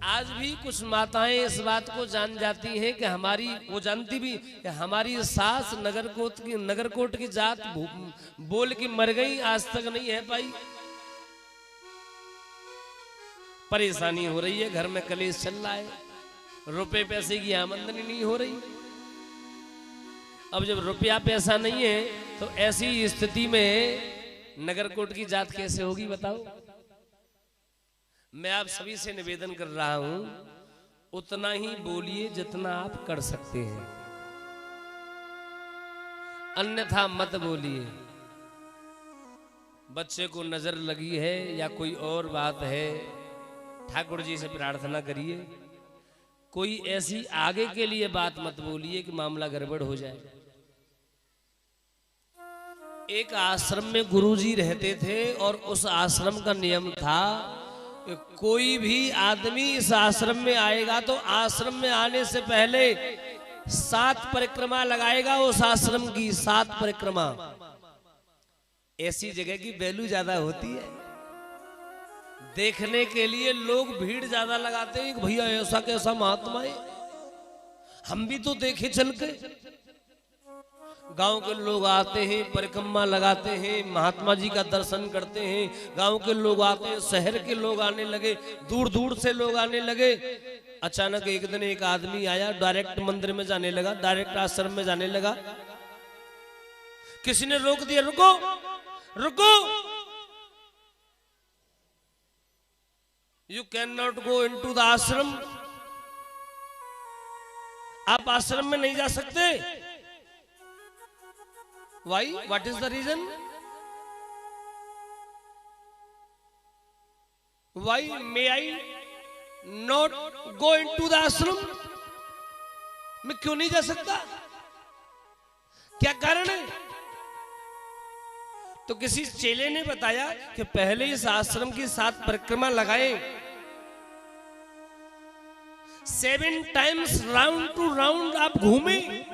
आज भी कुछ माताएं इस बात को जान जाती हैं कि हमारी, वो जानती भी कि हमारी सास नगरकोट की जात बोल के मर गई, आज तक नहीं है पाई। परेशानी हो रही है, घर में कलेश चल रहा है, रुपए पैसे की आमदनी नहीं हो रही। अब जब रुपया पैसा नहीं है तो ऐसी स्थिति में नगरकोट की जात कैसे होगी बताओ। मैं आप सभी से निवेदन कर रहा हूं, उतना ही बोलिए जितना आप कर सकते हैं, अन्यथा मत बोलिए। बच्चे को नजर लगी है या कोई और बात है, ठाकुर जी से प्रार्थना करिए। कोई ऐसी आगे के लिए बात मत बोलिए कि मामला गड़बड़ हो जाए। एक आश्रम में गुरुजी रहते थे और उस आश्रम का नियम था कि कोई भी आदमी इस आश्रम में आएगा तो आश्रम में आने से पहले 7 परिक्रमा लगाएगा। उस आश्रम की 7 परिक्रमा। ऐसी जगह की वैल्यू ज्यादा होती है, देखने के लिए लोग भीड़ ज्यादा लगाते हैं कि भैया ऐसा कैसा महात्मा है, हम भी तो देखे चल के। गांव के लोग आते हैं, परिक्रमा लगाते हैं, महात्मा जी का दर्शन करते हैं। गांव के लोग आते हैं, शहर के लोग आने लगे, दूर दूर से लोग आने लगे। अचानक एक दिन एक आदमी आया, डायरेक्ट मंदिर में जाने लगा, डायरेक्ट आश्रम में जाने लगा। किसी ने रोक दिया, रुको रुको, you can not go into the ashram. आप आश्रम में नहीं जा सकते। Why? What is the reason? Why may I not go into the ashram? मैं क्यों नहीं जा सकता? क्या कारण है? तो किसी चेले ने बताया कि पहले इस आश्रम की 7 परिक्रमा लगाएं, 7 टाइम्स राउंड टू राउंड आप घूमें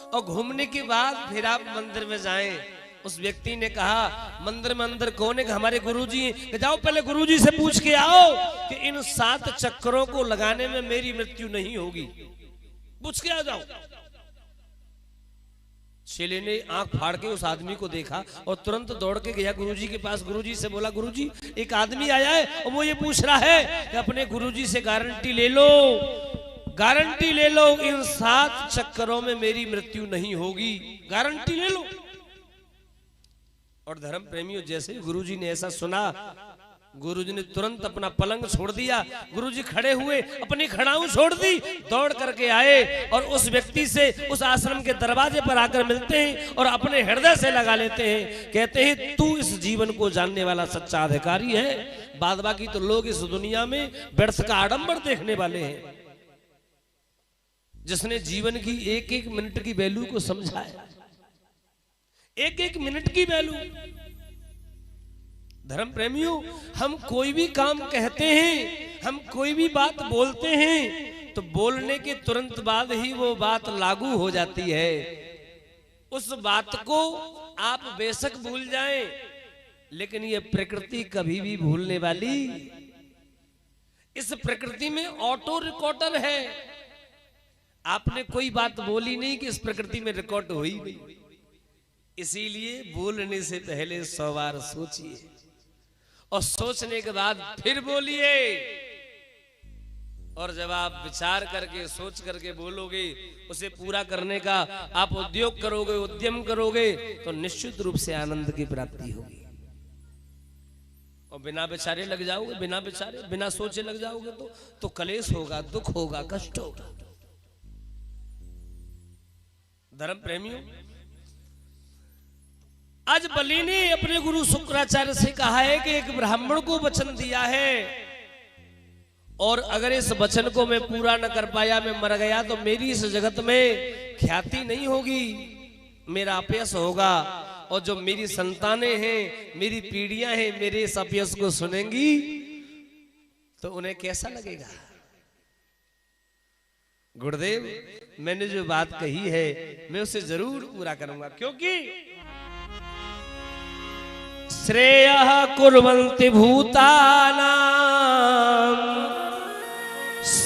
और घूमने के बाद फिर आप मंदिर में जाएं। उस व्यक्ति ने कहा, मंदिर में अंदर कौन है? हमारे गुरुजी हैं। जाओ पहले गुरुजी से पूछ के आओ कि इन 7 चक्करों को लगाने में मेरी मृत्यु नहीं होगी, पूछ के आ जाओ। चेले ने आंख फाड़ के उस आदमी को देखा और तुरंत दौड़ के गया गुरुजी के पास। गुरुजी से बोला, गुरुजी एक आदमी आया है और वो ये पूछ रहा है कि अपने गुरुजी से गारंटी ले लो, गारंटी ले लो, इन 7 चक्करों में मेरी मृत्यु नहीं होगी, गारंटी ले लो। और धर्म प्रेमियों, जैसे गुरुजी ने ऐसा सुना, गुरुजी ने तुरंत अपना पलंग छोड़ दिया। गुरुजी खड़े हुए, अपनी खड़ाऊ छोड़ दी, दौड़ करके आए और उस व्यक्ति से उस आश्रम के दरवाजे पर आकर मिलते हैं और अपने हृदय से लगा लेते हैं। कहते हैं, तू इस जीवन को जानने वाला सच्चा अधिकारी है, बाद बाकी तो लोग इस दुनिया में व्यर्थ का आडंबर देखने वाले हैं। जिसने जीवन की एक एक मिनट की वैल्यू को समझा है, एक एक मिनट की वैल्यू। धर्म प्रेमियों, हम कोई भी काम कहते हैं, हम कोई भी बात बोलते हैं तो बोलने के तुरंत बाद ही वो बात लागू हो जाती है। उस बात को आप बेशक भूल जाएं, लेकिन ये प्रकृति कभी भी भूलने वाली। इस प्रकृति में ऑटो रिकॉर्डर है। आपने कोई बात बोली नहीं कि इस प्रकृति में रिकॉर्ड हुई नहीं। इसीलिए बोलने से पहले 100 बार सोचिए और सोचने के बाद फिर बोलिए। और जब आप विचार करके, सोच करके बोलोगे, उसे पूरा करने का आप उद्योग करोगे, उद्यम करोगे, तो निश्चित रूप से आनंद की प्राप्ति होगी। और बिना विचारे लग जाओगे, बिना विचारे, बिना सोचे लग जाओगे तो कलेश होगा, दुख होगा, कष्ट होगा। धर्म प्रेमियों, आज बलि ने अपने गुरु शुक्राचार्य से कहा है कि एक ब्राह्मण को वचन दिया है और अगर इस वचन को मैं पूरा न कर पाया, मैं मर गया, तो मेरी इस जगत में ख्याति नहीं होगी, मेरा अपयश होगा। और जो मेरी संतानें हैं, मेरी पीढ़ियां हैं, मेरे इस अपयश को सुनेंगी तो उन्हें कैसा लगेगा। गुरुदेव, मैंने जो बात कही है मैं उसे जरूर पूरा करूंगा, क्योंकि श्रेयः कुर्वन्ति भूतानां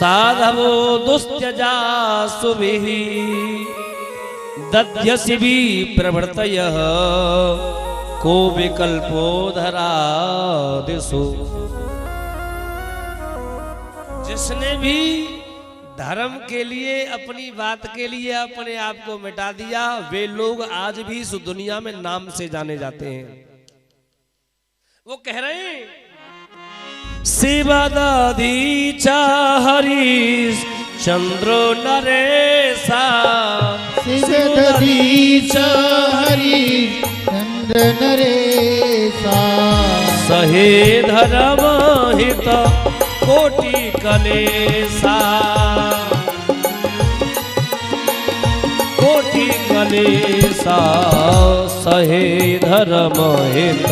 साधवो दुस्त्यजा सुभिः दध्यसि भी प्रवृत्तयः को विकल्पो धरादिषु। जिसने भी धर्म के लिए, अपनी बात के लिए अपने आप को मिटा दिया, वे लोग आज भी इस दुनिया में नाम से जाने जाते हैं। वो कह रहे हैं शिवदधि च हरीश चंद्र नरेशा, शिवदधि च हरीश चंद्र नरेशा, सहे धर्म हित कोटि कलेशा, कोटि कलेशा, सहे धर्म हित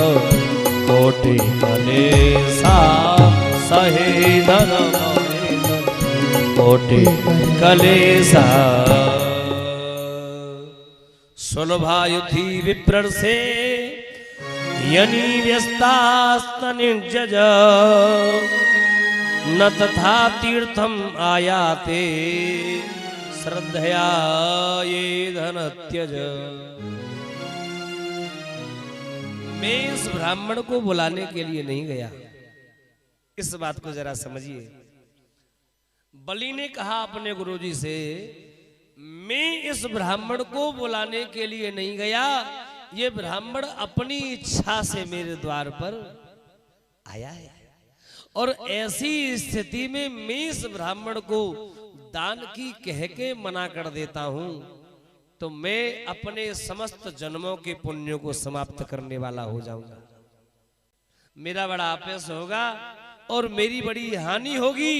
कोटि कलेशा, सहे धर्म हित कोटि कलेशा। सुलभायुधि विप्र से यनि व्यस्तास्तनिजज, न तथा तीर्थम आयाते श्रद्धया ये धन त्यज। मैं इस ब्राह्मण को बुलाने के लिए नहीं गया, इस बात को जरा समझिए। बलि ने कहा अपने गुरुजी से, मैं इस ब्राह्मण को बुलाने के लिए नहीं गया, ये ब्राह्मण अपनी इच्छा से मेरे द्वार पर आया है, और ऐसी स्थिति में मैं इस ब्राह्मण को दान की कह के मना कर देता हूं तो मैं अपने समस्त जन्मों के पुण्यों को समाप्त करने वाला हो जाऊंगा, मेरा बड़ा अपयश होगा और मेरी बड़ी हानि होगी,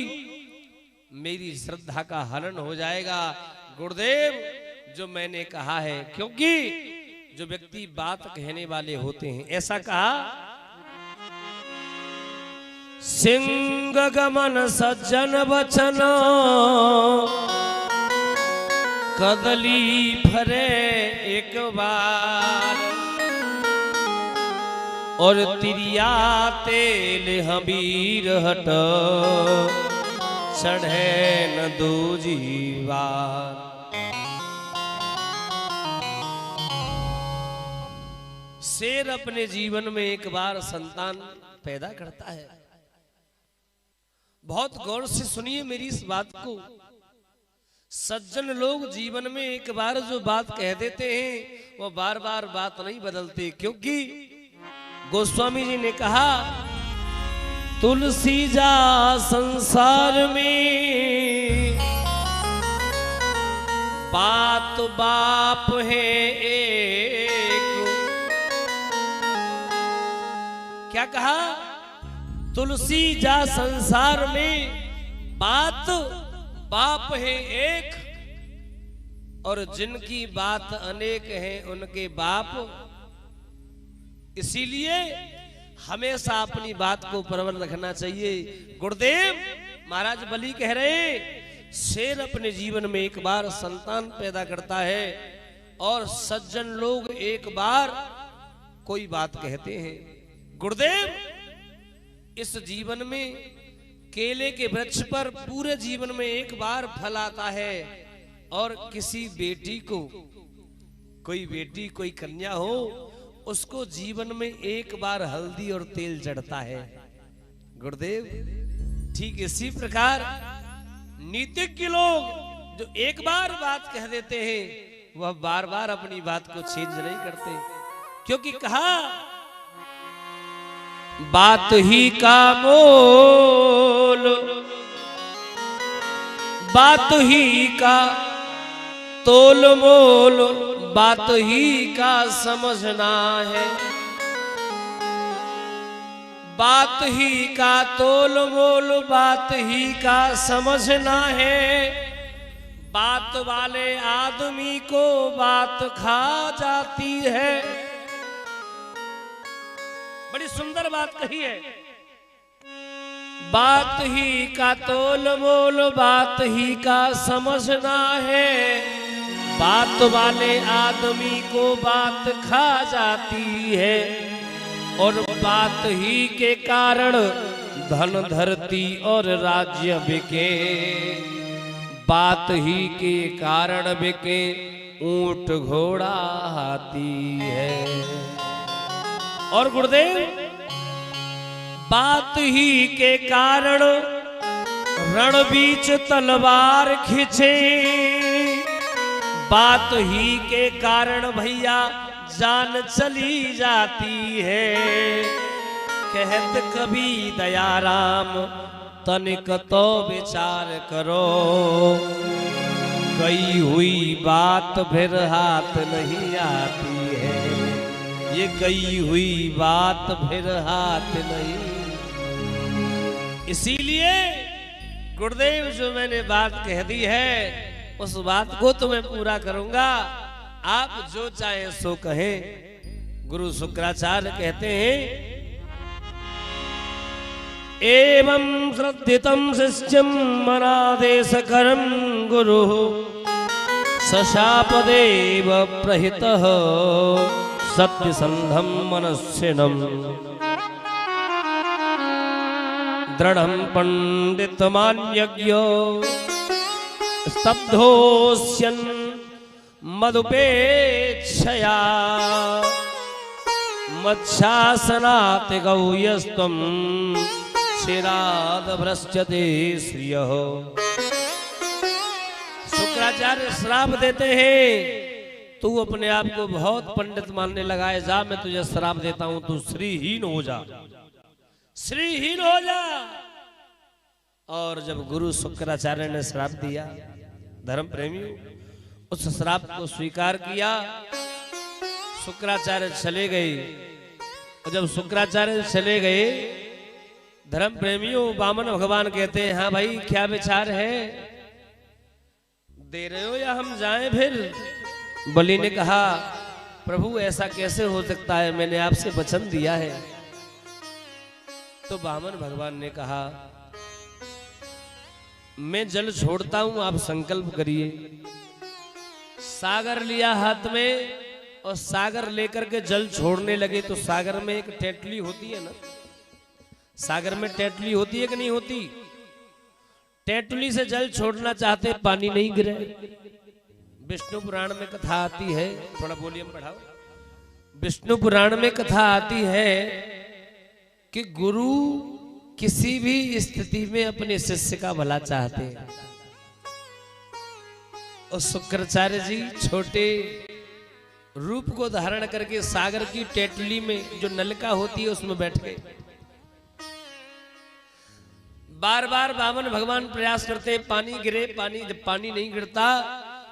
मेरी श्रद्धा का हनन हो जाएगा। गुरुदेव, जो मैंने कहा है, क्योंकि जो व्यक्ति बात कहने वाले होते हैं, ऐसा कहा सिंह गमन सज्जन वचन कदली फरे एक बार, और तिरिया तेल हबीर हट चढ़े न दूजी बार। शेर अपने जीवन में एक बार संतान पैदा करता है। बहुत गौर से सुनिए मेरी इस बात को। सज्जन लोग जीवन में एक बार जो बात कह देते हैं वो बार बार बात नहीं बदलते, क्योंकि गोस्वामी जी ने कहा तुलसी जा संसार में बात बाप है एक। क्या कहा? तुलसी जा संसार में बात बाप है एक, और जिनकी बात अनेक है उनके बाप। इसीलिए हमेशा अपनी बात को प्रबल रखना चाहिए। गुरुदेव महाराज बलि कह रहे, शेर अपने जीवन में एक बार संतान पैदा करता है और सज्जन लोग एक बार कोई बात कहते हैं। गुरुदेव, इस जीवन में केले के वृक्ष पर पूरे जीवन में एक बार फल आता है, और किसी बेटी को, कोई बेटी कोई कन्या हो, उसको जीवन में एक बार हल्दी और तेल चढ़ता है। गुरुदेव, ठीक इसी प्रकार नीतिज्ञ लोग जो एक बार बात कह देते हैं वह बार बार अपनी बात को चेंज नहीं करते, क्योंकि कहा बात ही का मोल, बात ही का तोल मोल, बात ही का समझना है। बात ही का तोल मोल, बात ही का समझना है। बात वाले आदमी को बात खा जाती है। बड़ी सुंदर बात कही है। बात ही का तोल मोल, बात ही का समझना है। बात वाले आदमी को बात खा जाती है, और बात ही के कारण धन धरती और राज्य बिके, बात ही के कारण बिके ऊंट घोड़ा हाथी है। और गुरुदेव बात ही के कारण रण बीच तलवार खींचे, बात ही के कारण भैया जान चली जाती है। कहत कभी दयाराम तनिक तो विचार करो, कही हुई बात फिर हाथ नहीं आती है। ये कही हुई बात फिर हाथ नहीं। इसीलिए गुरुदेव जो मैंने बात कह दी है उस बात को तो मैं पूरा करूंगा, आप जो चाहे सो कहें। गुरु शुक्राचार्य कहते हैं एवं श्रद्धितं शिष्यं मनादेशकरं गुरुः सशापदेव प्रहितः सत्यसन्धं मनस्विनं दृढ़ं पंडितमान्यज्ञो स्तब्धोऽस्यन् मदुपेक्षया मच्छासनात् गौयस्त्वं शिराद भ्रश्यते श्रियः। शुक्राचार्य श्राप देते हैं तू अपने आप को बहुत पंडित मानने लगा है, जा मैं तुझे श्राप देता हूं, तू श्रीहीन हो जा, श्रीहीन हो जा। और जब गुरु शुक्राचार्य ने श्राप दिया, धर्म प्रेमियों उस श्राप को स्वीकार किया, शुक्राचार्य चले गए। और जब शुक्राचार्य चले गए, धर्म प्रेमियों वामन भगवान कहते हैं हाँ भाई क्या विचार है, दे रहे हो या हम जाएं फिर? बलि ने कहा प्रभु ऐसा कैसे हो सकता है, मैंने आपसे वचन दिया है। तो वामन भगवान ने कहा मैं जल छोड़ता हूं, आप संकल्प करिए। सागर लिया हाथ में और सागर लेकर के जल छोड़ने लगे। तो सागर में एक टेटली होती है ना, सागर में टेटली होती है कि नहीं होती? टेटली से जल छोड़ना चाहते, पानी नहीं गिरे। विष्णु पुराण में कथा आती है, थोड़ा वॉल्यूम बढ़ाओ। विष्णु पुराण में कथा आती है कि गुरु किसी भी स्थिति में अपने शिष्य का भला चाहते हैं। और शुक्राचार्य जी छोटे रूप को धारण करके सागर की टेटली में जो नलका होती है उसमें बैठ गए। बार बार वामन भगवान प्रयास करते पानी गिरे, जब पानी नहीं गिरता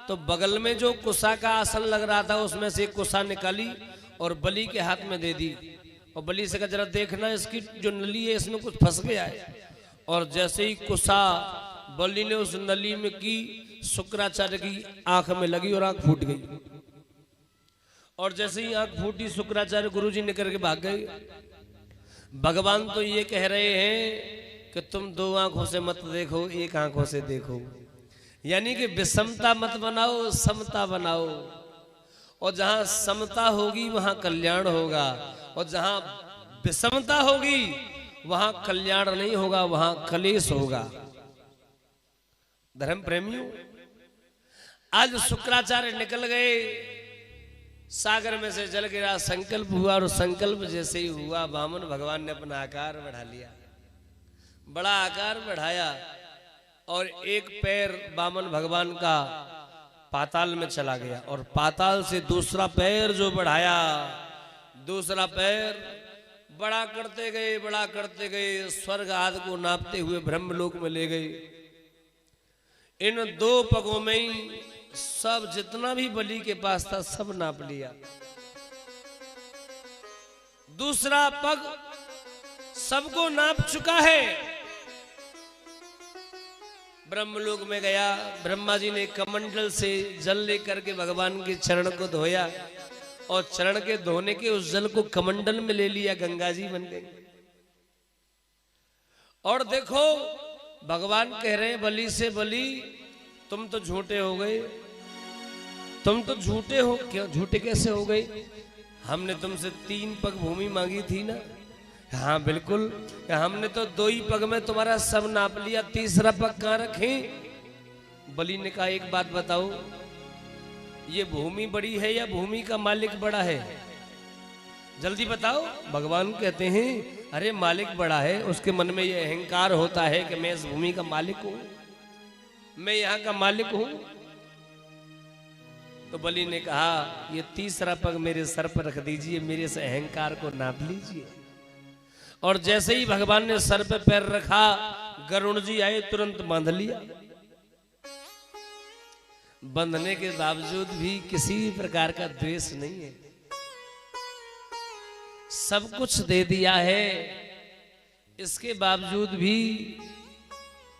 तो बगल में जो कुसा का आसन लग रहा था उसमें से एक कुसा निकाली और बलि के हाथ में दे दी। और बलि से कहा जरा देखना इसकी जो नली है इसमें कुछ फंस गया है। और जैसे ही कुसा बलि ने उस नली में की, शुक्राचार्य की आंख में लगी और आंख फूट गई। और जैसे ही आंख फूटी, शुक्राचार्य गुरुजी ने करके भाग गए। भगवान तो ये कह रहे हैं कि तुम दो आंखों से मत देखो, एक आंखों से देखो। यानी कि विषमता मत बनाओ, समता बनाओ। और जहां समता होगी वहां कल्याण होगा, और जहां विषमता होगी वहां कल्याण नहीं होगा, वहां कलेश होगा। धर्म प्रेमियों आज शुक्राचार्य निकल गए, सागर में से जल गिरा, संकल्प हुआ। और संकल्प जैसे ही हुआ, वामन भगवान ने अपना आकार बढ़ा लिया, बड़ा आकार बढ़ाया। और एक पैर वामन भगवान का पाताल में चला गया, और पाताल से दूसरा पैर जो बढ़ाया, दूसरा पैर बड़ा करते गए, बड़ा करते गए, स्वर्ग आदि को नापते हुए ब्रह्मलोक में ले गए। इन दो पगों में ही सब जितना भी बलि के पास था सब नाप लिया। दूसरा पग सबको नाप चुका है। ब्रह्मलोक में गया, ब्रह्मा जी ने कमंडल से जल लेकर के भगवान के चरण को धोया, और चरण के धोने के उस जल को कमंडल में ले लिया, गंगा जी बन गई। और देखो भगवान कह रहे हैं बलि से, बलि तुम तो झूठे हो गए, तुम तो झूठे हो। क्यों झूठे कैसे हो गए? हमने तुमसे 3 पग भूमि मांगी थी ना, हाँ बिल्कुल, हमने तो 2 ही पग में तुम्हारा सब नाप लिया, तीसरा पग कहाँ रखे? बलि ने कहा एक बात बताओ, ये भूमि बड़ी है या भूमि का मालिक बड़ा है? जल्दी बताओ। भगवान कहते हैं अरे मालिक बड़ा है, उसके मन में ये अहंकार होता है कि मैं इस भूमि का मालिक हूं, मैं यहाँ का मालिक हूं। तो बलि ने कहा ये तीसरा पग मेरे सर पर रख दीजिए, मेरे से अहंकार को नाप लीजिए। और जैसे ही भगवान ने सर पे पैर रखा, गरुण जी आए, तुरंत बांध लिया। बंधने के बावजूद भी किसी भी प्रकार का द्वेष नहीं है, सब कुछ दे दिया है, इसके बावजूद भी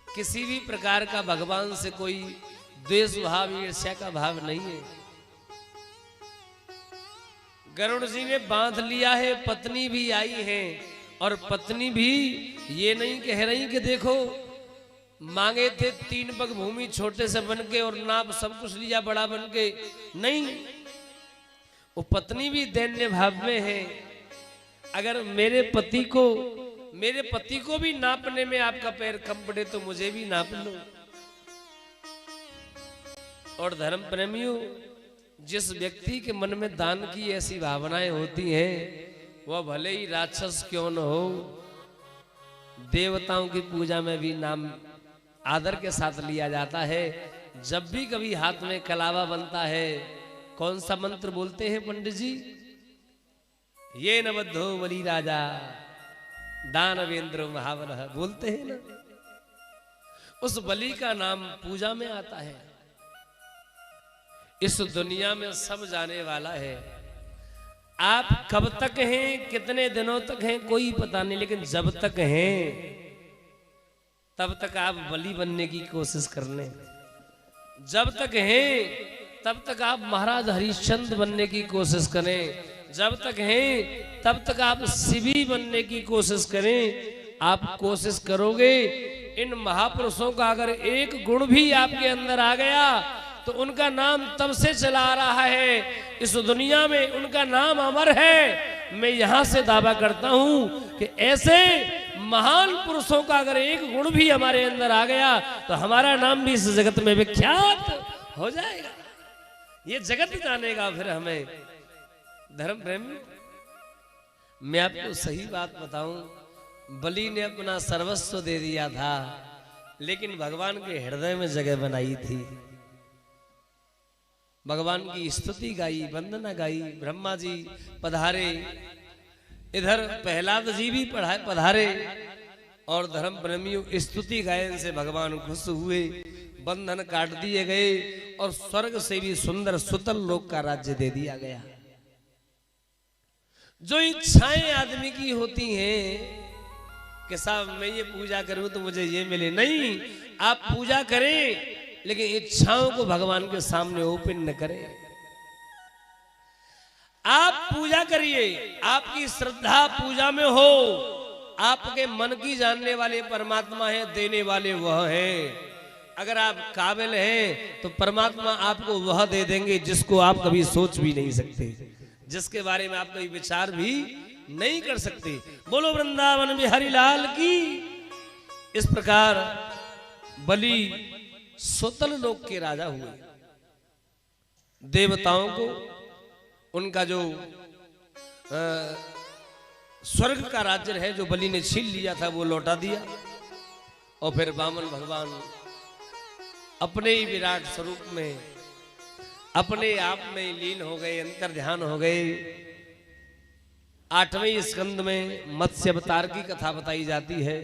किसी भी प्रकार का भगवान से कोई द्वेष भाव, ईर्ष्या का भाव नहीं है। गरुड़ जी ने बांध लिया है, पत्नी भी आई है, और पत्नी भी ये नहीं कह रही कि देखो मांगे थे 3 पग भूमि छोटे से बनके और नाप सब कुछ लिया बड़ा बनके, नहीं, वो पत्नी भी दैन्य भाव में है। अगर मेरे पति को भी नापने में आपका पैर कम पड़े तो मुझे भी नाप लो। और धर्म प्रेमियों, जिस व्यक्ति के मन में दान की ऐसी भावनाएं होती हैं, वह भले ही राक्षस क्यों न हो, देवताओं की पूजा में भी नाम आदर के साथ लिया जाता है। जब भी कभी हाथ में कलावा बनता है, कौन सा मंत्र बोलते हैं पंडित जी? ये न बद्धो बलि राजा दानवेंद्र महाबलः, बोलते हैं ना। उस बलि का नाम पूजा में आता है। इस दुनिया में सब जाने वाला है। आप कब तक हैं, कितने दिनों तक हैं, कोई पता नहीं, लेकिन जब तक हैं तब तक आप बलि बनने की कोशिश कर लें। जब तक हैं तब तक आप महाराज हरिश्चंद्र बनने की कोशिश करें। जब तक हैं तब तक आप शिवी बनने की कोशिश करें। आप कोशिश करोगे, इन महापुरुषों का अगर एक गुण भी आपके अंदर आ गया तो उनका नाम तब से चला आ रहा है, इस दुनिया में उनका नाम अमर है। मैं यहां से दावा करता हूं कि ऐसे महान पुरुषों का अगर एक गुण भी हमारे अंदर आ गया तो हमारा नाम भी इस जगत में विख्यात हो जाएगा, ये जगत जानेगा फिर हमें। धर्म प्रेम, मैं आपको सही बात बताऊं, बलि ने अपना सर्वस्व दे दिया था, लेकिन भगवान के हृदय में जगह बनाई थी। भगवान की स्तुति गाई, वंदना गाई, ब्रह्मा जी पधारे, इधर प्रहलाद जी भी पधारे, और धर्म प्रेमियों स्तुति गायन से भगवान खुश हुए, बंधन काट दिए गए और स्वर्ग से भी सुंदर सुतल लोक का राज्य दे दिया गया। जो इच्छाएं आदमी की होती हैं कि साहब मैं ये पूजा करूं तो मुझे ये मिले, नहीं, आप पूजा करें लेकिन इच्छाओं को भगवान के सामने ओपन न करें। आप पूजा करिए, आपकी श्रद्धा पूजा में हो, आपके मन की जानने वाले परमात्मा है, देने वाले वह है। अगर आप काबिल हैं तो परमात्मा आपको वह दे देंगे जिसको आप कभी सोच भी नहीं सकते, जिसके बारे में आप कभी विचार भी नहीं कर सकते। बोलो वृंदावन बिहारी लाल की। इस प्रकार बलि सुतल लोक के राजा हुए। देवताओं को उनका जो स्वर्ग का राज्य है जो बलि ने छीन लिया था वो लौटा दिया, और फिर वामन भगवान अपने ही विराट स्वरूप में अपने आप में लीन हो गए, अंतर ध्यान हो गए। 8वें स्कंद में मत्स्य अवतार की कथा बताई जाती है।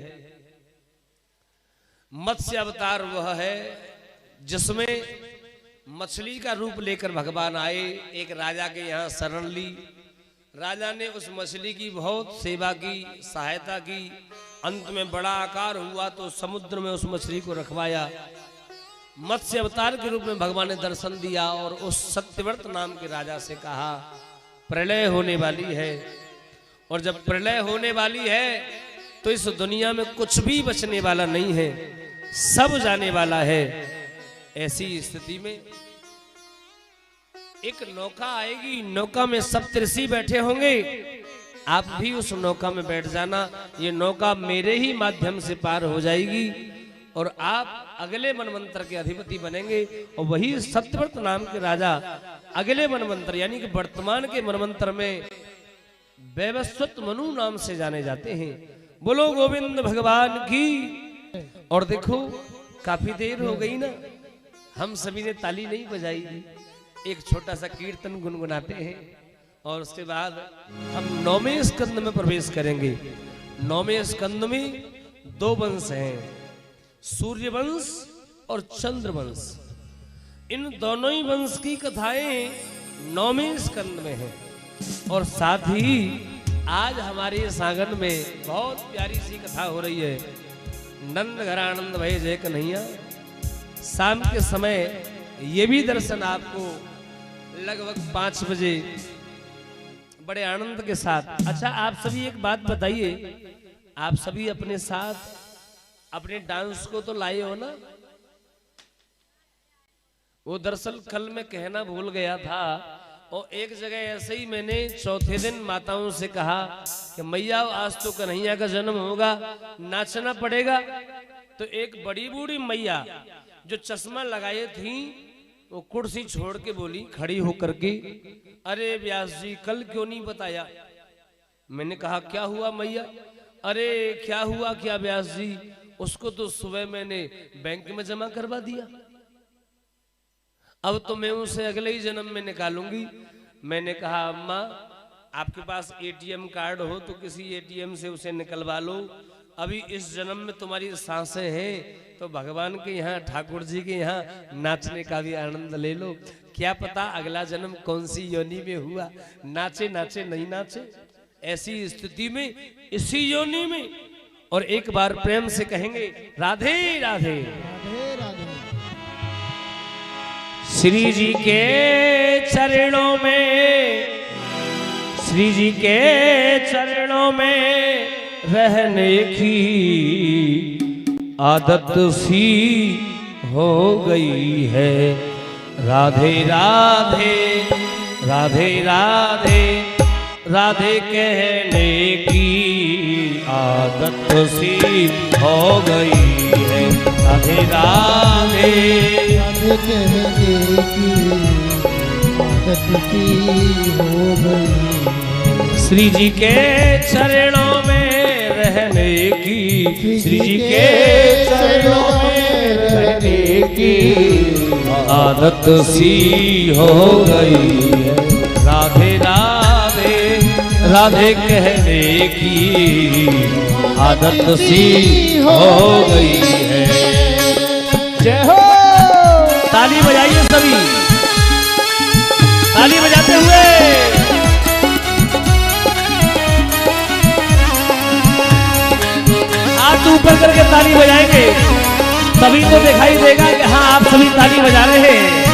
मत्स्य अवतार वह है जिसमें मछली का रूप लेकर भगवान आए, एक राजा के यहाँ शरण ली। राजा ने उस मछली की बहुत सेवा की, सहायता की। अंत में बड़ा आकार हुआ तो समुद्र में उस मछली को रखवाया। मत्स्य अवतार के रूप में भगवान ने दर्शन दिया और उस सत्यव्रत नाम के राजा से कहा प्रलय होने वाली है, और जब प्रलय होने वाली है तो इस दुनिया में कुछ भी बचने वाला नहीं है, सब जाने वाला है। ऐसी स्थिति में एक नौका आएगी, नौका में सप्तऋषि बैठे होंगे आप भी उस नौका में बैठ जाना। ये नौका मेरे ही माध्यम से पार हो जाएगी और आप अगले मनवंतर के अधिपति बनेंगे। और वही सत्यव्रत नाम के राजा अगले मनवंतर यानी कि वर्तमान के मनवंतर में वैवस्वत मनु नाम से जाने जाते हैं। बोलो गोविंद भगवान की। और देखो काफी देर हो गई ना, हम सभी ने ताली नहीं बजाई थी। एक छोटा सा कीर्तन गुनगुनाते हैं और उसके बाद हम 9वें स्कंद में प्रवेश करेंगे। 9वें स्कंद में 2 वंश हैं, सूर्य वंश और चंद्र वंश। इन दोनों ही वंश की कथाएं 9वें स्कंद में हैं। और साथ ही आज हमारे सांगन में बहुत प्यारी सी कथा हो रही है। नंद घर आनंद भय जय कन्हैया। शाम के समय ये भी दर्शन आपको लगभग 5 बजे बड़े आनंद के साथ। अच्छा आप सभी एक बात बताइए, आप सभी अपने साथ अपने डांस को तो लाए हो ना? वो दरअसल कल मैं कहना भूल गया था और एक जगह ऐसे ही मैंने चौथे दिन माताओं से कहा कि मैया आज तो कन्हैया का जन्म होगा, नाचना पड़ेगा। तो एक बड़ी बूढ़ी मैया जो चश्मा लगाए थी वो कुर्सी छोड़ के बोली खड़ी होकर के, अरे व्यास जी कल क्यों नहीं बताया? मैंने कहा क्या हुआ मैया? अरे क्या हुआ क्या व्यास जी, उसको तो सुबह मैंने बैंक में जमा करवा दिया, अब तो मैं उसे अगले ही जन्म में निकालूंगी। मैंने कहा अम्मा आपके पास एटीएम कार्ड हो तो किसी एटीएम से उसे निकलवा लो, अभी इस जन्म में तुम्हारी सांसें हैं तो भगवान के यहाँ ठाकुर जी के यहाँ नाचने का भी आनंद ले लो। क्या पता अगला जन्म कौन सी योनि में हुआ, नाचे नाचे नहीं नाचे। ऐसी स्थिति में इसी योनि में और एक बार प्रेम से कहेंगे राधे राधे। राधे राधे। श्री जी के चरणों में, श्री जी के चरणों में रहने की आदत सी हो गई है। राधे राधे राधे राधे राधे कहने की आदत सी हो गई है। राधे राधे राधे कहने की आदत सी हो गई। श्री जी के चरणों में रहने की, श्री जी के चरणों में रहने की आदत सी हो गई है। राधे राधे राधे कहने की आदत सी हो गई है। जय हो। ताली बजाइए सभी, ताली बजाते हुए। हाथ ऊपर करके ताली बजाएंगे तभी तो दिखाई देगा कि हाँ आप सभी ताली बजा रहे हैं।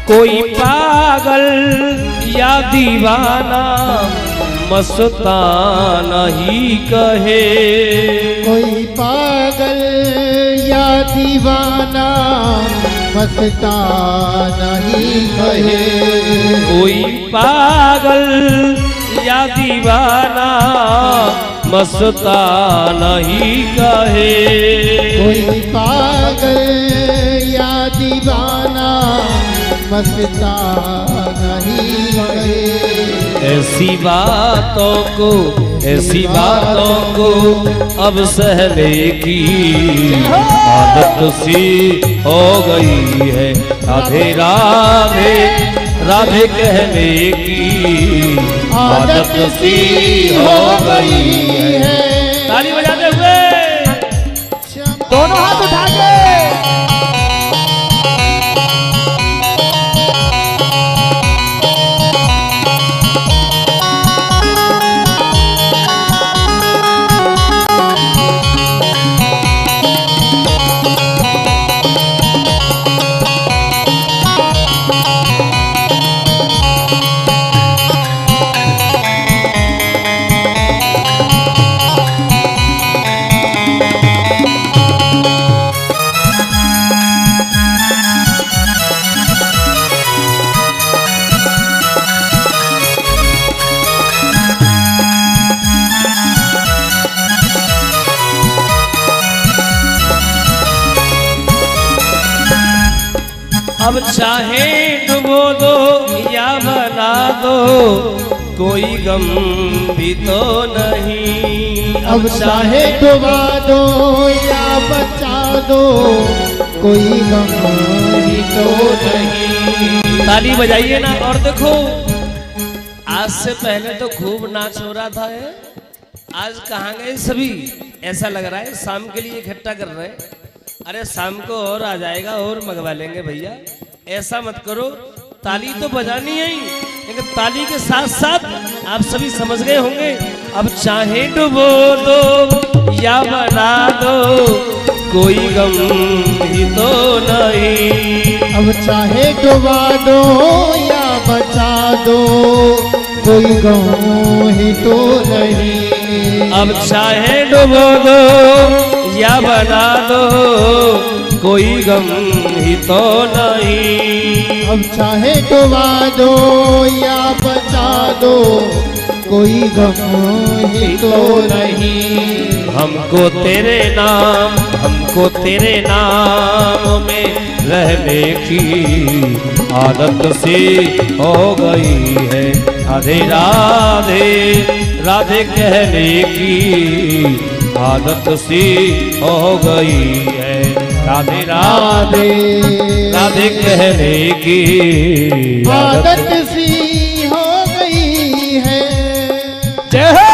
कोई पागल या दीवाना मस्ताना ही कहे, कोई पागल या दीवाना मस्ताना ही कहे। कोई पागल या दीवाना मस्ताना ही कहे। कोई पागल या दीवाना मस्ताना ही कहे। ऐसी बातों को अब सहने की आदत सी हो गई है। राधे राधे राधे कहने की आदत सी हो गई है। ताली बजाते हुए दोनों हाथ उठा अब चाहे डुबो दो या बना दो कोई गम भी तो नहीं। अब चाहे डुबा दो या बचा दो कोई गम ही तो नहीं। ताली बजाइए ना। और देखो आज से पहले तो खूब नाच हो रहा था है? आज कहाँ गए सभी? ऐसा लग रहा है शाम के लिए इकट्ठा कर रहे हैं। अरे शाम को और आ जाएगा और मंगवा लेंगे भैया। ऐसा मत करो, ताली तो बजानी है लेकिन ताली के साथ साथ आप सभी समझ गए होंगे। अब चाहे डुबो दो या बना दो कोई गम ही तो नहीं। अब चाहे डुबा दो या बचा दो कोई गम ही तो नहीं। अब चाहे डुबो दो या बना दो कोई गम ही तो नहीं। अब चाहे डुबा दो या बचा दो कोई गम ही तो नहीं। हमको तेरे नाम में रहने की आदत सी हो गई है। राधे राधे राधे कहने की आदत सी हो गई है। राधे राधे राधे कहने की आदत सी हो गई है। जय हो।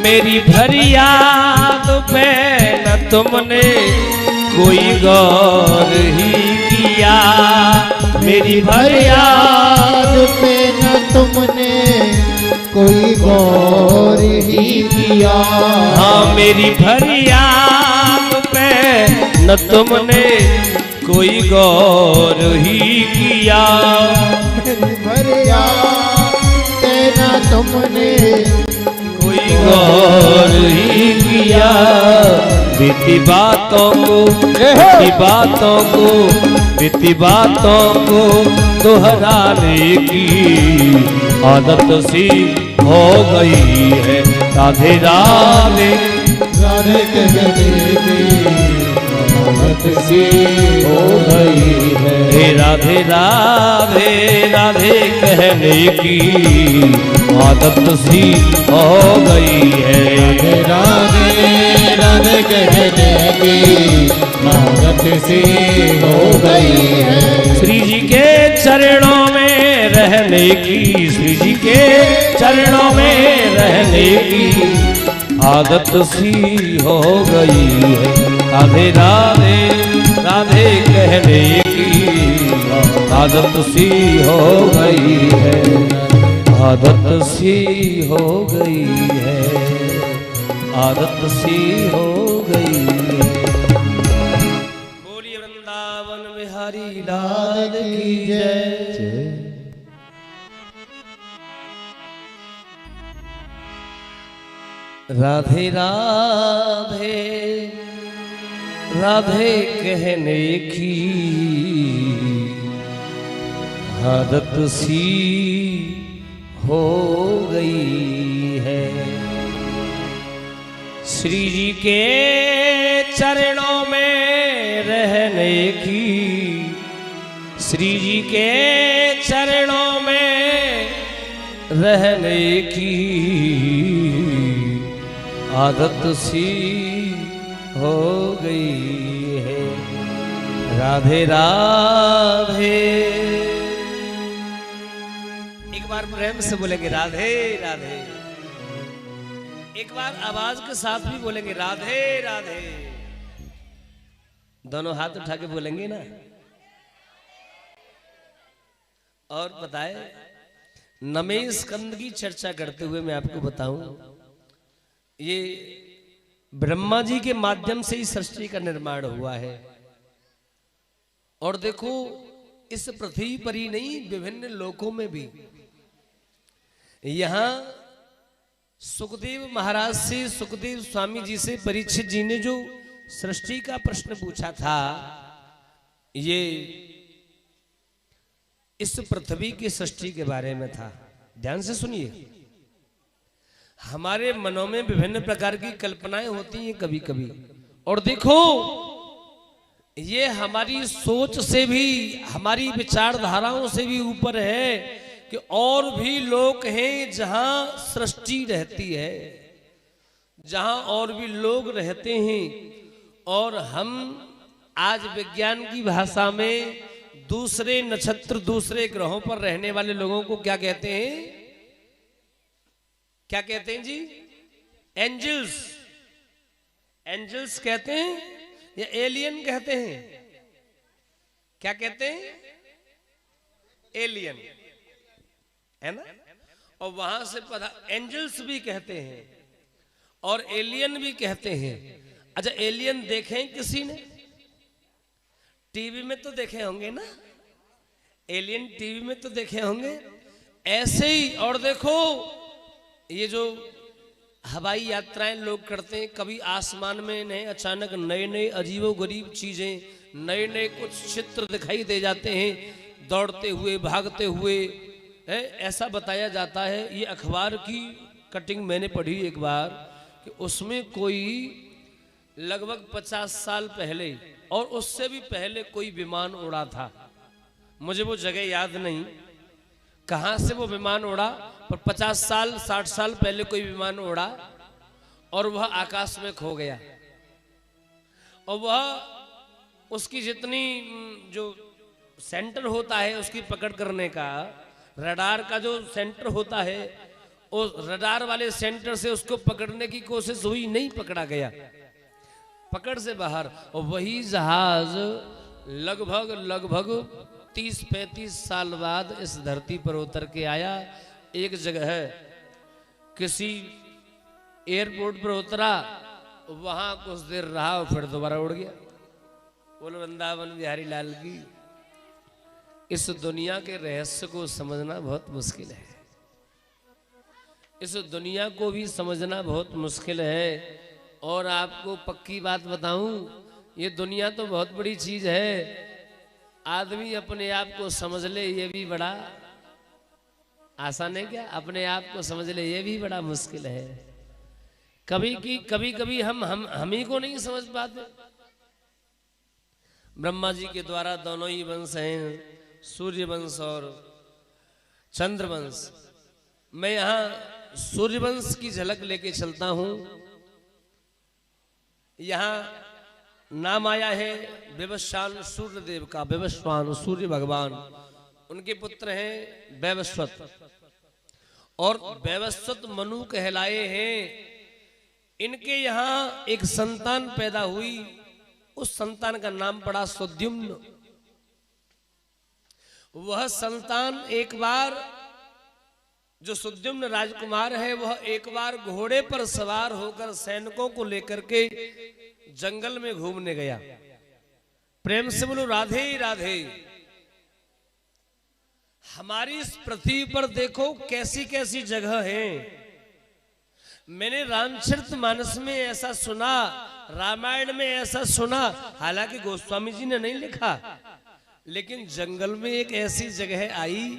मेरी फरियाद पे न तुमने कोई गौर ही किया। मेरी फरियाद पे न तुमने कोई गौर ही किया। हाँ मेरी फरियाद पे न तुमने कोई गौर ही किया। मेरी फरियाद पे न तुमने गौर ही किया। बीती बातों को दोहराने की आदत सी हो गई है। राधे राधे राधे कहने की आदत सी हो गई है। राधे राधे राधे कहने की आदत सी हो गई है। राधे राधे कहने की आदत सी हो गई है। श्री जी के चरणों में रहने की, श्री जी के चरणों में रहने की आदत सी हो गई है। राधे राधे राधे कहने की आदत सी हो गई है। आदत सी हो गई है। आदत सी हो गई है। बोलिए वृंदावन बिहारी लाल की जय। राधे राधे राधे कहने की आदत सी हो गई है। श्री जी के चरणों में रहने की, श्री जी के चरणों में रहने की आदत सी हो गई है। राधे राधे। एक बार प्रेम से बोलेंगे राधे राधे, एक बार आवाज के साथ भी बोलेंगे राधे राधे। दोनों हाथ उठा के बोलेंगे ना। और बताए, नमें स्कंद की चर्चा करते हुए मैं आपको बताऊं, ये ब्रह्मा जी के माध्यम से ही सृष्टि का निर्माण हुआ है। और देखो, इस पृथ्वी पर ही नहीं, विभिन्न लोकों में भी। यहां सुखदेव महाराज से, सुखदेव स्वामी जी से परीक्षित जी ने जो सृष्टि का प्रश्न पूछा था, ये इस पृथ्वी की सृष्टि के बारे में था। ध्यान से सुनिए। हमारे मनों में विभिन्न प्रकार की कल्पनाएं होती हैं कभी कभी, और देखो ये हमारी सोच से भी, हमारी विचारधाराओं से भी ऊपर है कि और भी लोक हैं जहां सृष्टि रहती है, जहां और भी लोग रहते हैं। और हम आज विज्ञान की भाषा में दूसरे नक्षत्र, दूसरे ग्रहों पर रहने वाले लोगों को क्या कहते हैं? क्या कहते हैं जी? एंजल्स। एंजल्स कहते हैं या एलियन कहते हैं? क्या कहते हैं? एलियन, है ना। और वहां से पता, एंजल्स भी कहते हैं और एलियन भी कहते हैं। अच्छा, एलियन देखे किसी ने? टीवी में तो देखे होंगे ना, एलियन टीवी में तो देखे होंगे। ऐसे ही, और देखो ये जो हवाई यात्राएं लोग करते हैं, कभी आसमान में इन्हें अचानक नए नए अजीबो गरीब चीजें, नए नए कुछ चित्र दिखाई दे जाते हैं, दौड़ते हुए, भागते हुए। ऐसा बताया जाता है, ये अखबार की कटिंग मैंने पढ़ी एक बार, कि उसमें कोई लगभग 50 साल पहले और उससे भी पहले कोई विमान उड़ा था। मुझे वो जगह याद नहीं कहां से वो विमान उड़ा, पर 50 साल 60 साल पहले कोई विमान उड़ा और वह आकाश में खो गया। और वह, उसकी जितनी जो सेंटर होता है उसकी पकड़ करने का, रडार का जो सेंटर होता है, उस रडार वाले सेंटर से उसको पकड़ने की कोशिश हुई, नहीं पकड़ा गया, पकड़ से बाहर। और वही जहाज लगभग 30-35 साल बाद इस धरती पर उतर के आया। एक जगह है, किसी एयरपोर्ट पर उतरा, वहां कुछ देर रहा और फिर दोबारा उड़ गया। बोलो वृंदावन बिहारी लाल की। इस दुनिया के रहस्य को समझना बहुत मुश्किल है, इस दुनिया को भी समझना बहुत मुश्किल है। और आपको पक्की बात बताऊं, ये दुनिया तो बहुत बड़ी चीज है, आदमी अपने आप को समझ ले ये भी बड़ा आसान है क्या? अपने आप को समझ ले ये भी बड़ा मुश्किल है। कभी हम ही को नहीं समझ पाते। ब्रह्मा जी के द्वारा दोनों ही वंश हैं, सूर्य वंश और चंद्र वंश। मैं यहां सूर्य वंश की झलक लेके चलता हूं। यहां नाम आया है विवस्वान सूर्य देव का। विवस्वान सूर्य भगवान, उनके पुत्र हैं वैवस्वत, और वैवस्वत मनु कहलाए हैं। इनके यहां एक संतान पैदा हुई, उस संतान का नाम पड़ा सुद्युम्न। वह संतान एक बार, जो सुद्युम्न राजकुमार है, वह एक बार घोड़े पर सवार होकर सैनिकों को लेकर के जंगल में घूमने गया। प्रेम से बोलो राधे राधे। हमारी इस पृथ्वी पर देखो कैसी कैसी जगह हैं। मैंने रामचरितमानस में ऐसा सुना, रामायण में ऐसा सुना, हालांकि गोस्वामी जी ने नहीं लिखा, लेकिन जंगल में एक ऐसी जगह आई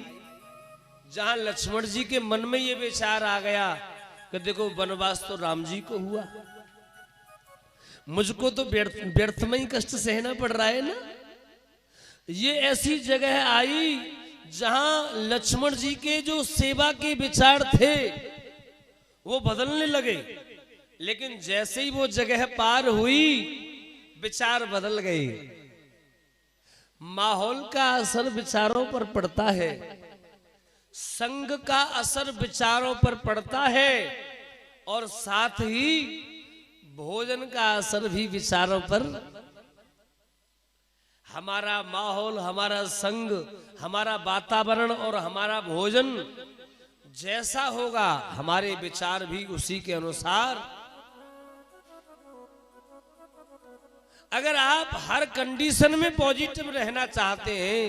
जहां लक्ष्मण जी के मन में ये विचार आ गया कि देखो वनवास तो राम जी को हुआ, मुझको तो व्यर्थ में ही कष्ट सहना पड़ रहा है ना। ये ऐसी जगह आई जहां लक्ष्मण जी के जो सेवा के विचार थे वो बदलने लगे, लेकिन जैसे ही वो जगह पार हुई विचार बदल गए। माहौल का असर विचारों पर पड़ता है, संग का असर विचारों पर पड़ता है, और साथ ही भोजन का असर भी विचारों पर। हमारा माहौल, हमारा संग, हमारा वातावरण और हमारा भोजन जैसा होगा, हमारे विचार भी उसी के अनुसार। अगर आप हर कंडीशन में पॉजिटिव रहना चाहते हैं,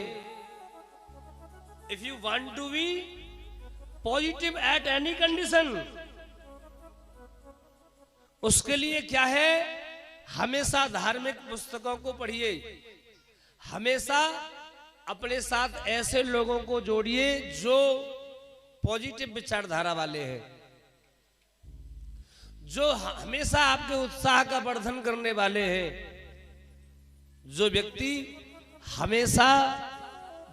if you want to be positive at any condition, उसके लिए क्या है, हमेशा धार्मिक पुस्तकों को पढ़िए, हमेशा अपने साथ ऐसे लोगों को जोड़िए जो पॉजिटिव विचारधारा वाले हैं, जो हमेशा आपके उत्साह का वर्धन करने वाले हैं। जो व्यक्ति हमेशा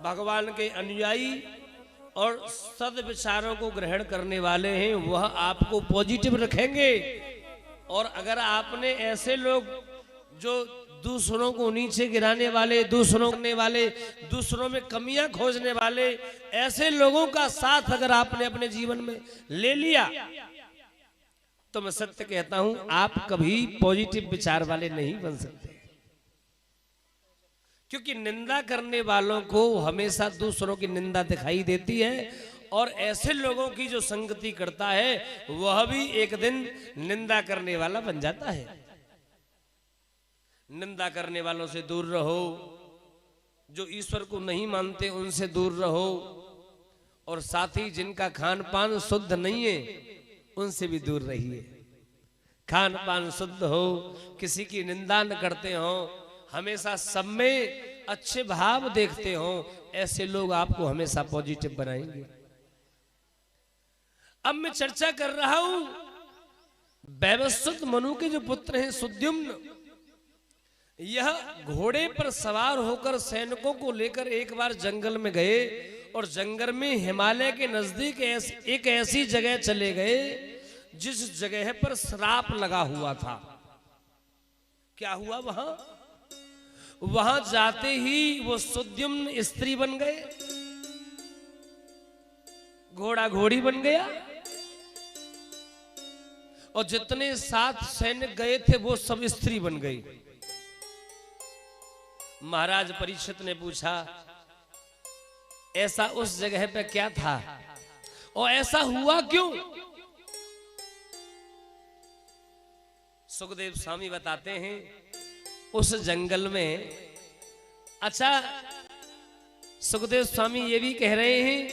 भगवान के अनुयायी और सद्विचारों को ग्रहण करने वाले हैं, वह आपको पॉजिटिव रखेंगे। और अगर आपने ऐसे लोग जो दूसरों को नीचे गिराने वाले, दूसरों करने वाले, दूसरों में कमियां खोजने वाले, ऐसे लोगों का साथ अगर आपने अपने जीवन में ले लिया, तो मैं सत्य कहता हूं, आप कभी पॉजिटिव विचार वाले नहीं बन सकते। क्योंकि निंदा करने वालों को हमेशा दूसरों की निंदा दिखाई देती है, और ऐसे लोगों की जो संगति करता है वह भी एक दिन निंदा करने वाला बन जाता है। निंदा करने वालों से दूर रहो, जो ईश्वर को नहीं मानते उनसे दूर रहो, और साथ ही जिनका खान पान शुद्ध नहीं है उनसे भी दूर रहिए। खान पान शुद्ध हो, किसी की निंदा न करते हो, हमेशा सब में अच्छे भाव देखते हो, ऐसे लोग आपको हमेशा पॉजिटिव बनाएंगे। अब मैं चर्चा कर रहा हूं वैवस्वत मनु के जो पुत्र हैं सुद्युम्न, यह घोड़े पर सवार होकर सैनिकों को लेकर एक बार जंगल में गए, और जंगल में हिमालय के नजदीक एक ऐसी जगह चले गए जिस जगह पर श्राप लगा हुआ था। क्या हुआ वहां? वहां जाते ही वो सुद्युम्न स्त्री बन गए, घोड़ा घोड़ी बन गया, और जितने साथ सैनिक गए थे वो सब स्त्री बन गई। महाराज परीक्षित ने पूछा, ऐसा उस जगह पे क्या था और ऐसा हुआ क्यों? सुखदेव स्वामी बताते हैं, उस जंगल में, अच्छा सुखदेव स्वामी ये भी कह रहे हैं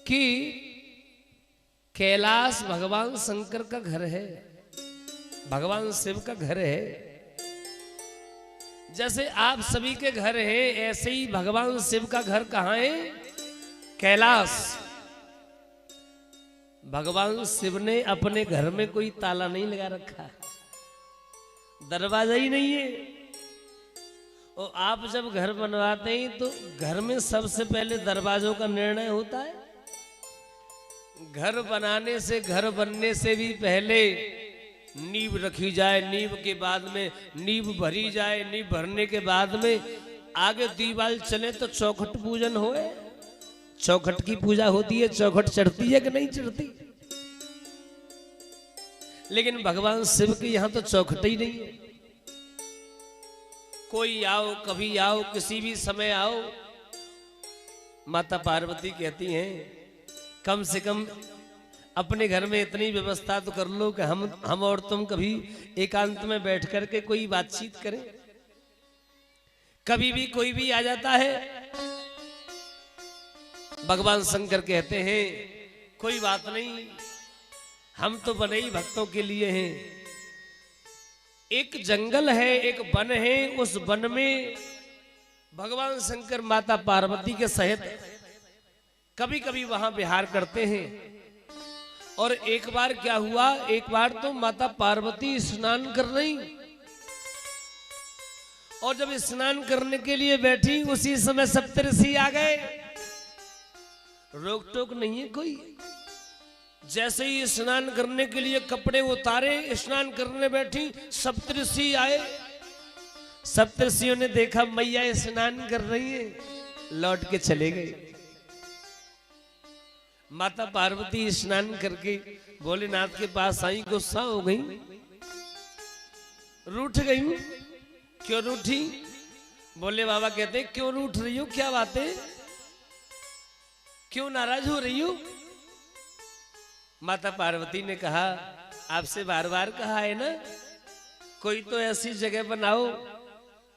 कि कैलाश भगवान शंकर का घर है, भगवान शिव का घर है। जैसे आप सभी के घर है, ऐसे ही भगवान शिव का घर कहाँ है? कैलाश। भगवान शिव ने अपने घर में कोई ताला नहीं लगा रखा, दरवाजा ही नहीं है। और आप जब घर बनवाते हैं तो घर में सबसे पहले दरवाजों का निर्णय होता है। घर बनाने से, घर बनने से भी पहले नींव रखी जाए, नींव के बाद में नींव भरी जाए, नींव भरने के बाद में आगे दीवार चले तो चौखट पूजन होए। चौखट की पूजा होती है, चौखट चढ़ती है कि नहीं चढ़ती? लेकिन भगवान शिव के यहां तो चौखट ही नहीं है। कोई आओ, कभी आओ, किसी भी समय आओ, माता पार्वती कहती हैं कम से कम अपने घर में इतनी व्यवस्था तो कर लो कि हम और तुम कभी एकांत में बैठ करके कोई बातचीत करें। कभी भी कोई भी आ जाता है, भगवान शंकर कहते हैं कोई बात नहीं, हम तो बने ही भक्तों के लिए हैं। एक जंगल है, एक वन है, उस वन में भगवान शंकर माता पार्वती के सहित कभी कभी वहां विहार करते हैं। और एक बार क्या हुआ, एक बार तो माता पार्वती स्नान कर रही, और जब स्नान करने के लिए बैठी उसी समय सप्तऋषि आ गए। रोक टोक नहीं है कोई। जैसे ही स्नान करने के लिए कपड़े उतारे, स्नान करने बैठी, सप्तऋषि आए। सप्तर्षियों ने देखा मैया स्नान कर रही है, लौट के चले गए। माता पार्वती स्नान करके भोलेनाथ के पास आई, गुस्सा हो गई, रूठ गई। क्यों रूठी? बोले बाबा कहते क्यों रूठ रही हो, क्या बात है, क्यों नाराज हो रही हो? माता पार्वती ने कहा आपसे बार बार कहा है ना, कोई तो ऐसी जगह बनाओ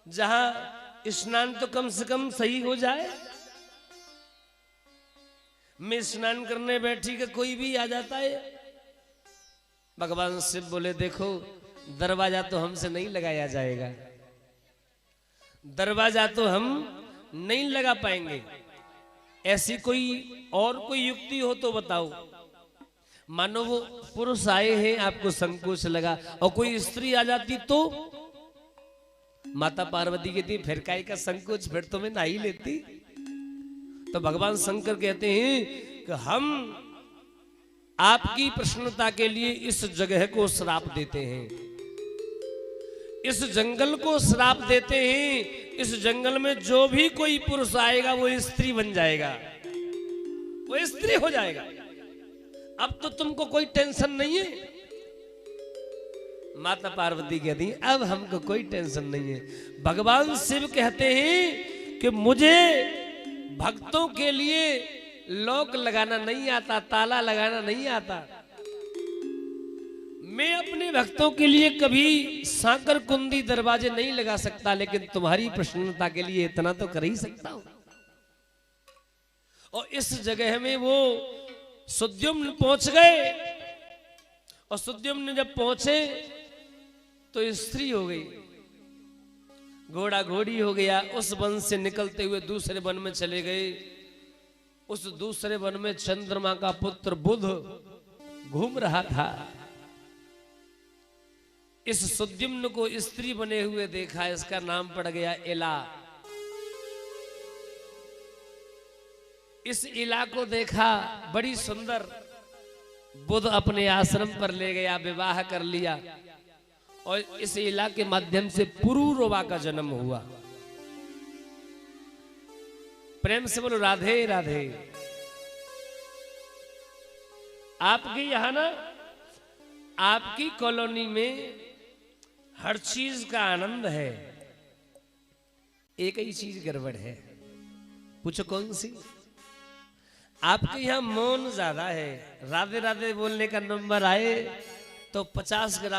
जहां स्नान तो कम से कम सही हो जाए। मैं स्नान करने बैठी कि कोई भी आ जाता है। भगवान शिव बोले देखो दरवाजा तो हमसे नहीं लगाया जाएगा, दरवाजा तो हम नहीं लगा पाएंगे। ऐसी कोई और कोई युक्ति हो तो बताओ। मानो वो पुरुष आए हैं, आपको संकोच लगा, और कोई स्त्री आ जाती तो? माता पार्वती कहती फिर काय का संकोच, फिर तो मैं ना ही लेती। तो भगवान शंकर कहते हैं कि हम आपकी प्रसन्नता के लिए इस जगह को श्राप देते हैं, इस जंगल को श्राप देते हैं। इस जंगल में जो भी कोई पुरुष आएगा वो स्त्री बन जाएगा, वो स्त्री हो जाएगा। अब तो तुमको कोई टेंशन नहीं है। माता पार्वती कहती अब हमको कोई टेंशन नहीं है। भगवान शिव कहते हैं कि मुझे भक्तों के लिए लॉक लगाना नहीं आता, ताला लगाना नहीं आता। मैं अपने भक्तों के लिए कभी सांकर कुंदी दरवाजे नहीं लगा सकता, लेकिन तुम्हारी प्रसन्नता के लिए इतना तो कर ही सकता हूं। और इस जगह में वो सुद्युम्न पहुंच गए, और सुद्युम्न जब पहुंचे तो स्त्री हो गई, घोड़ा घोड़ी हो गया। उस वन से निकलते हुए दूसरे वन में चले गए। उस दूसरे वन में चंद्रमा का पुत्र बुध घूम रहा था। इस सुद्युम्न को स्त्री बने हुए देखा, इसका नाम पड़ गया इला। इस इला को देखा, बड़ी सुंदर, बुध अपने आश्रम पर ले गया, विवाह कर लिया, और इस इला के माध्यम से पुरूरवा का जन्म हुआ। प्रेम से बोलो राधे राधे। आपके यहां ना, आपकी कॉलोनी में हर चीज का आनंद है, एक ही चीज गड़बड़ है। पूछो कौन सी? आपके यहां मौन ज्यादा है। राधे राधे बोलने का नंबर आए तो 50 ग्राम